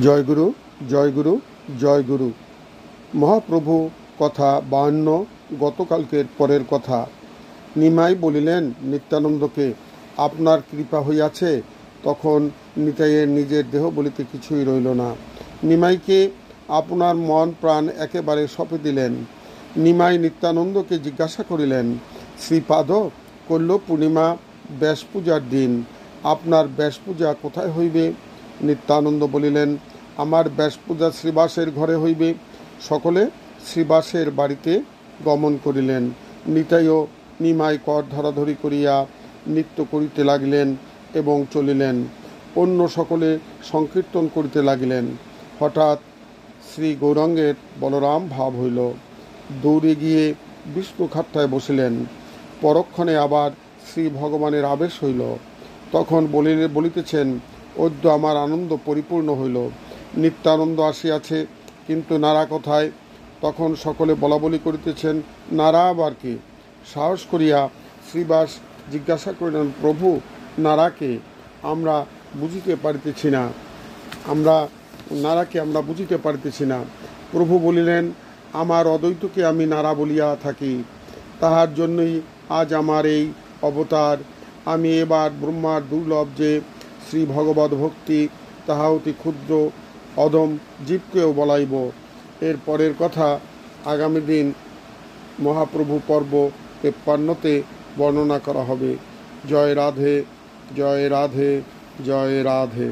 জয়গুরু জয়গুরু জয়গুরু। মহাপ্রভু কথা 52 গতকালকের পরের কথা। নিমাই বলিলেন নিত্যানন্দকে, আপনার কৃপা হইয়াছে। তখন নিতাইয়ের নিজের দেহ বলিতে কিছুই রইল না। নিমাইকে আপনার মন প্রাণ একেবারে সঁপে দিলেন। নিমাই নিত্যানন্দকে জিজ্ঞাসা করিলেন, শ্রীপাদ করল পূর্ণিমা ব্যাস পূজার দিন, আপনার ব্যাস পূজা কোথায় হইবে? নিত্যানন্দ বলিলেন, আমার ব্যাস পূজা শ্রীবাসের ঘরে হইবে। সকলে শ্রীবাসের বাড়িতে গমন করিলেন। নিতাইও নিমাই কর ধরাধরি করিয়া নৃত্য করিতে লাগিলেন এবং চলিলেন। অন্য সকলে সংকীর্তন করিতে লাগিলেন। হঠাৎ শ্রী গৌরাঙ্গের বলরাম ভাব হইল। দৌড়ে গিয়ে বিষ্ণু খাট্টায় বসিলেন। পরক্ষণে আবার শ্রী ভগবানের আবেশ হইল। তখন বলিতেছেন, অদ্য আমার আনন্দ পরিপূর্ণ হইল। নিত্যানন্দ আসিয়াছে, কিন্তু নারা কোথায়? তখন সকলে বলাবলি করিতেছেন, নারা আবার কে? সাহস করিয়া শ্রীবাস জিজ্ঞাসা করিলেন, প্রভু নারাকে আমরা বুঝিতে পারিতেছি না, আমরা বুঝিতে পারিতেছি না। প্রভু বলিলেন, আমার অদ্বৈতকে আমি নারা বলিয়া থাকি, তাহার জন্যই আজ আমার এই অবতার। আমি এবার ব্রহ্মার দুর্লভ যে শ্রী ভগবত ভক্তি, তাহা অতি ক্ষুদ্র অধম জীবকেও বলাইব। এর পরের কথা আগামী দিন মহাপ্রভু পর্ব 53-তে বর্ণনা করা হবে। জয় রাধে, জয় রাধে, জয় রাধে।